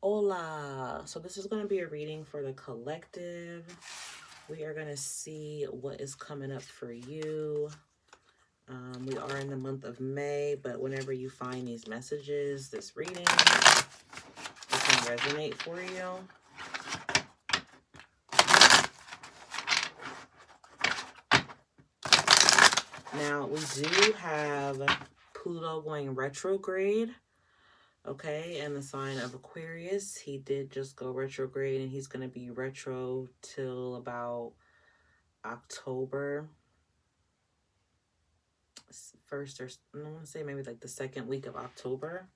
Hola. So this is going to be a reading for the collective. We are going to see what is coming up for you. We are in the month of May, but whenever you find these messages, this reading, it can resonate for you. Now, we do have Pluto going retrograde. Okay, and the sign of Aquarius, he did just go retrograde, and he's going to be retro till about October 1st, or I want to say maybe like the second week of October.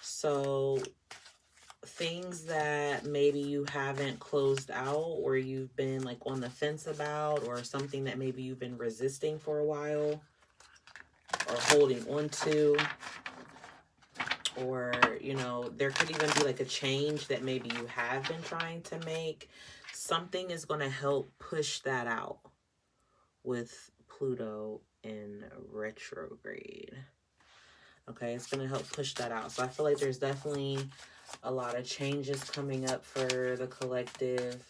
So things that maybe you haven't closed out, or you've been like on the fence about, or something that maybe you've been resisting for a while or holding on to. Or, you know, there could even be like a change that maybe you have been trying to make. Something is going to help push that out with Pluto in retrograde. Okay, it's going to help push that out. So I feel like there's definitely a lot of changes coming up for the collective.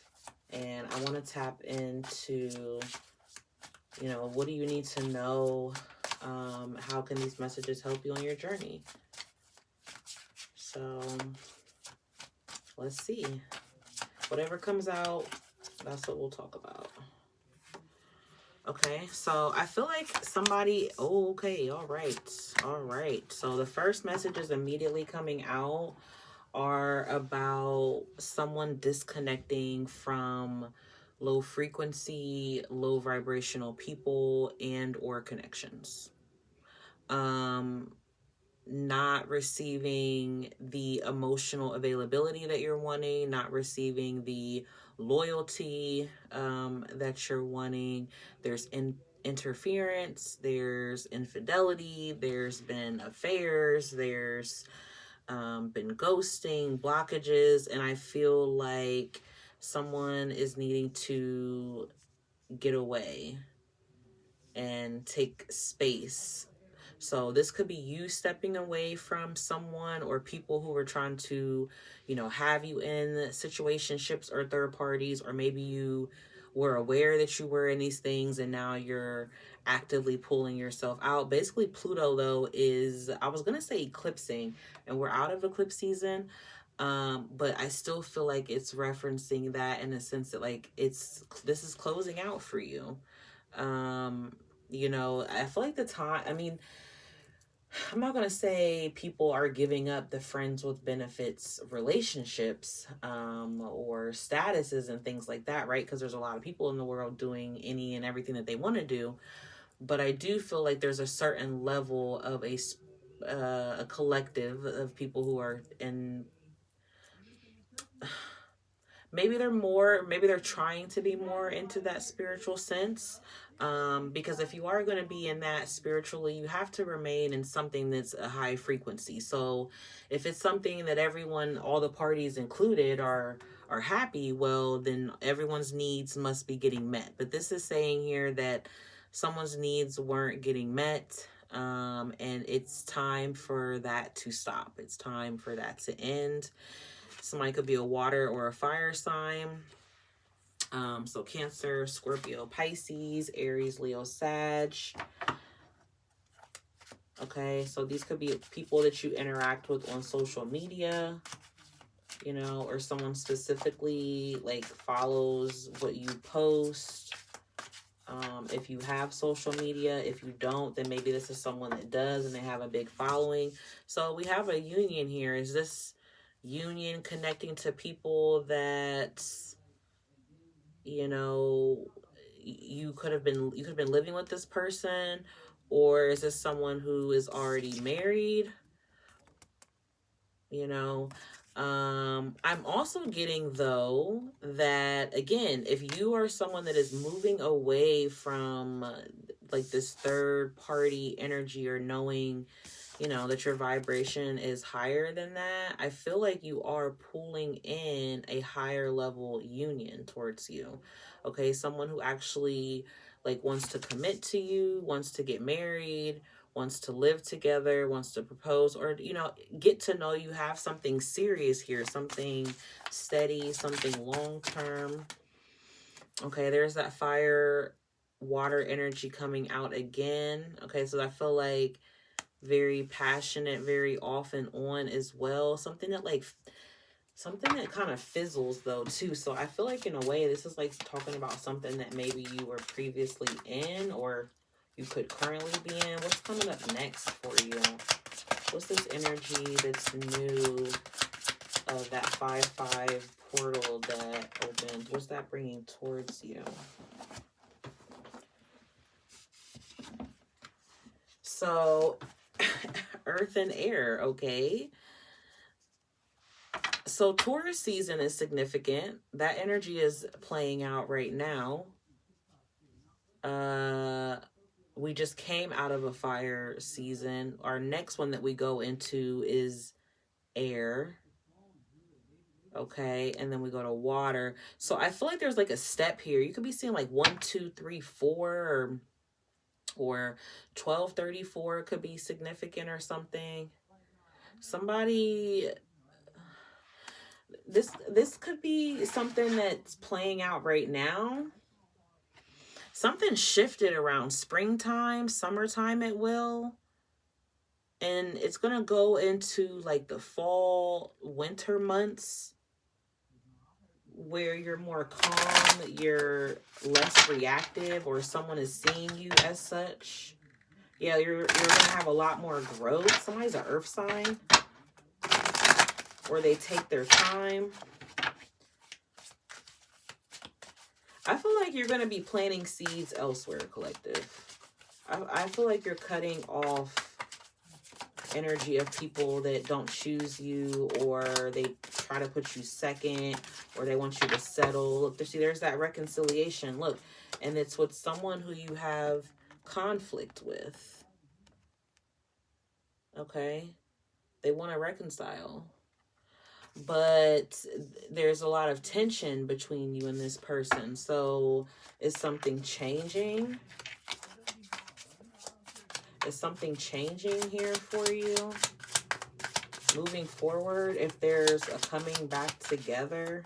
And I want to tap into, you know, what do you need to know? How can these messages help you on your journey? So let's see. Whatever comes out, that's what we'll talk about. Okay, so I feel like somebody, oh, okay, all right. So the first messages immediately coming out are about someone disconnecting from low frequency, low vibrational people and or connections. Not receiving the emotional availability that you're wanting, not receiving the loyalty that you're wanting. There's interference, there's infidelity, there's been affairs, there's been ghosting, blockages, and I feel like someone is needing to get away and take space. So this could be you stepping away from someone, or people who are trying to, you know, have you in situationships or third parties, or maybe you were aware that you were in these things and now you're actively pulling yourself out. Basically, Pluto, though, is, I was going to say eclipsing, and we're out of eclipse season. But I still feel like it's referencing that in a sense that, like, this is closing out for you. You know, I feel like the time, I mean, I'm not going to say people are giving up the friends with benefits relationships or statuses and things like that, right? Because there's a lot of people in the world doing any and everything that they want to do. But I do feel like there's a certain level of a collective of people who are in, maybe they're trying to be more into that spiritual sense. Because if you are going to be in that spiritually, you have to remain in something that's a high frequency. So if it's something that everyone, all the parties included, are happy, well, then everyone's needs must be getting met. But this is saying here that someone's needs weren't getting met. And it's time for that to stop. It's time for that to end. Somebody could be a water or a fire sign. So Cancer, Scorpio, Pisces, Aries, Leo, Sag. Okay, so these could be people that you interact with on social media, you know, or someone specifically like follows what you post. If you have social media, if you don't, then maybe this is someone that does and they have a big following. So we have a union here. Is this union connecting to people that, you know, you could have been living with this person, or is this someone who is already married? You know, I'm also getting, though, that again, if you are someone that is moving away from like this third party energy, or knowing, you know, that your vibration is higher than that, I feel like you are pulling in a higher level union towards you. Okay, someone who actually like wants to commit to you, wants to get married, wants to live together, wants to propose, or, you know, get to know you, have something serious here, something steady, something long-term. Okay, there's that fire, water energy coming out again. Okay, so I feel like very passionate, very off and on as well. Something that kind of fizzles though too. So I feel like in a way this is like talking about something that maybe you were previously in or you could currently be in. What's coming up next for you? What's this energy that's new of that 5-5 portal that opens? What's that bringing towards you? So earth and air, okay? So Taurus season is significant. That energy is playing out right now. We just came out of a fire season. Our next one that we go into is air. Okay, and then we go to water. So I feel like there's like a step here. You could be seeing like 1, 2, 3, 4, or 1234 could be significant or something. Somebody, this could be something that's playing out right now. Something shifted around springtime, summertime it will. And it's going to go into like the fall, winter months where you're more calm, you're less reactive, or someone is seeing you as such. Yeah, you're going to have a lot more growth. Somebody's an earth sign, or they take their time. I feel like you're going to be planting seeds elsewhere, collective. I feel like you're cutting off energy of people that don't choose you, or they try to put you second, or they want you to settle. Look, see, there's that reconciliation. Look, and it's with someone who you have conflict with. Okay? They want to reconcile. But there's a lot of tension between you and this person. So is something changing? Is something changing here for you? Moving forward, if there's a coming back together.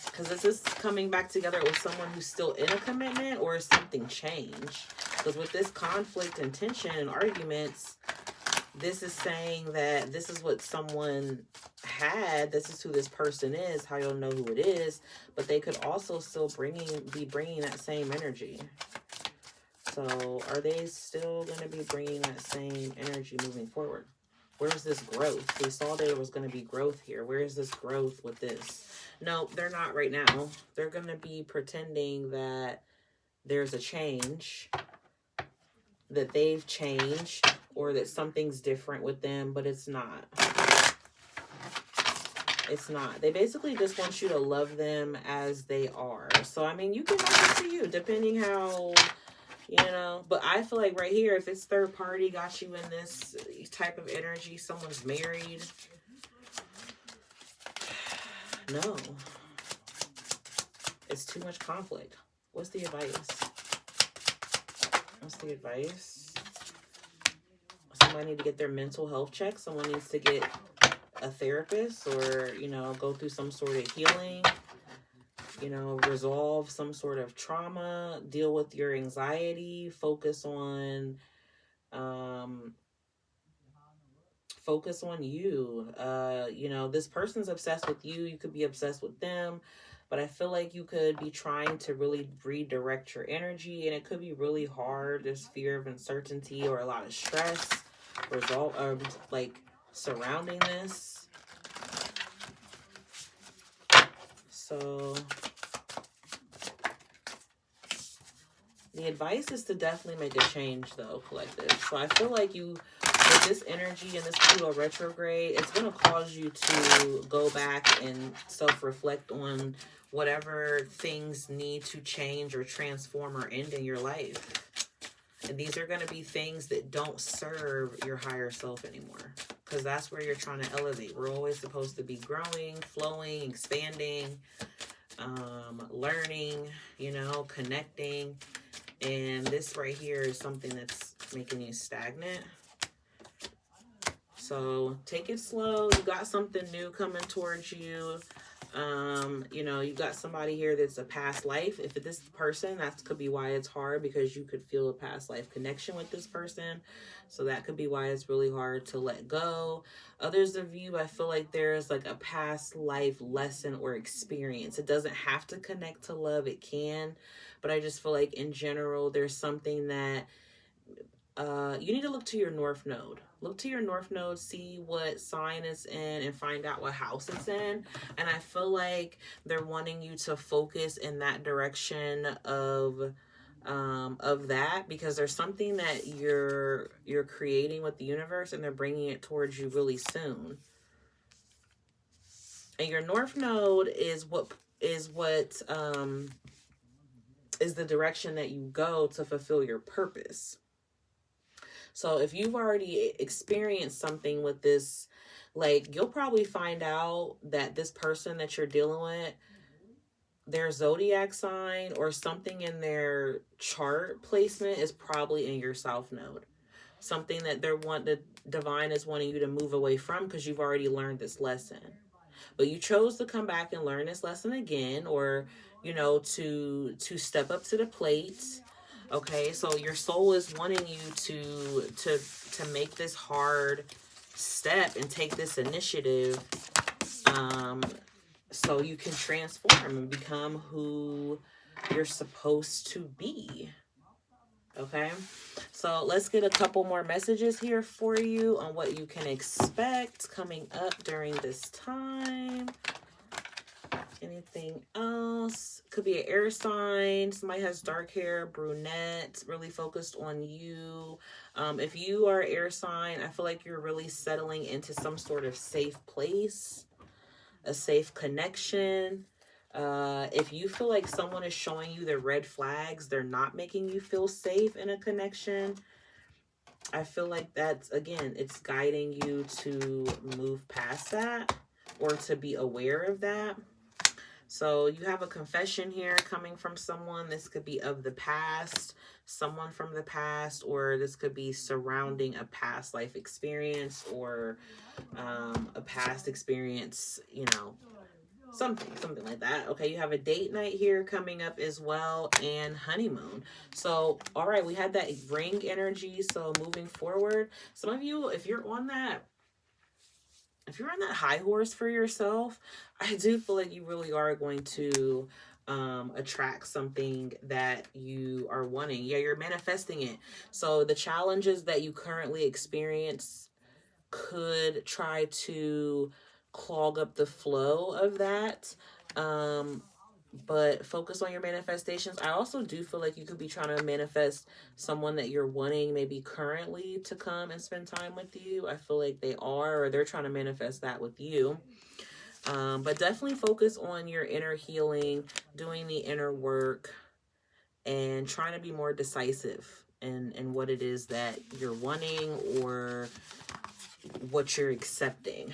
Because is this coming back together with someone who's still in a commitment, or is something changed? Because with this conflict and tension and arguments, this is saying that this is what someone had. This is who this person is, how you'll know who it is. But they could also still be bringing that same energy. So are they still going to be bringing that same energy moving forward? Where's this growth? We saw there was going to be growth here. Where is this growth with this? No, they're not right now. They're going to be pretending that there's a change, that they've changed, or that something's different with them, but it's not. It's not. They basically just want you to love them as they are. So, I mean, you can love it to you, depending how, you know. But I feel like right here, if it's third party, got you in this type of energy, someone's married. No. It's too much conflict. What's the advice? What's the advice? Somebody need to get their mental health checked. Someone needs to get a therapist, or, you know, go through some sort of healing, you know, resolve some sort of trauma, deal with your anxiety, focus on you. You know, this person's obsessed with you. You could be obsessed with them. But I feel like you could be trying to really redirect your energy, and it could be really hard. There's fear of uncertainty or a lot of stress surrounding this. So the advice is to definitely make a change, though, collective. So I feel like you, with this energy and this Pluto retrograde, it's going to cause you to go back and self-reflect on whatever things need to change or transform or end in your life. And these are going to be things that don't serve your higher self anymore, because that's where you're trying to elevate. We're always supposed to be growing, flowing, expanding, learning, you know, connecting. And this right here is something that's making you stagnant. So take it slow. You got something new coming towards you. You know, you got somebody here that's a past life. If this person, that could be why it's hard, because you could feel a past life connection with this person. So that could be why it's really hard to let go. Others of you, I feel like there's like a past life lesson or experience. It doesn't have to connect to love. It can. But I just feel like in general, there's something that you need to look to your north node. Look to your north node, see what sign it's in, and find out what house it's in. And I feel like they're wanting you to focus in that direction of that, because there's something that you're creating with the universe, and they're bringing it towards you really soon. And your north node is what is the direction that you go to fulfill your purpose. So if you've already experienced something with this, like, you'll probably find out that this person that you're dealing with, their zodiac sign or something in their chart placement is probably in your south node. Something that the divine is wanting you to move away from, because you've already learned this lesson. But you chose to come back and learn this lesson again, or, you know, to step up to the plate. Okay, so your soul is wanting you to make this hard step and take this initiative, so you can transform and become who you're supposed to be. Okay, so let's get a couple more messages here for you on what you can expect coming up during this time. Anything else? Could be an air sign. Somebody has dark hair, brunette, really focused on you. If you are air sign, I feel like you're really settling into some sort of safe place, a safe connection. If you feel like someone is showing you the red flags, they're not making you feel safe in a connection, I feel like that's, again, it's guiding you to move past that or to be aware of that. So you have a confession here coming from someone. This could be of the past, someone from the past, or this could be surrounding a past life experience, or a past experience, you know, something like that. Okay, you have a date night here coming up as well, and honeymoon. So, all right, we had that ring energy. So moving forward, some of you, if you're on that high horse for yourself, I do feel like you really are going to attract something that you are wanting. Yeah, you're manifesting it. So the challenges that you currently experience could try to clog up the flow of that. But focus on your manifestations. I also do feel like you could be trying to manifest someone that you're wanting maybe currently to come and spend time with you. I feel like they are, or they're trying to manifest that with you. But definitely focus on your inner healing, doing the inner work, and trying to be more decisive in what it is that you're wanting or what you're accepting.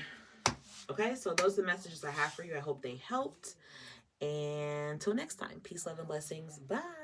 Okay, so those are the messages I have for you. I hope they helped. And until next time, peace, love, and blessings. Bye.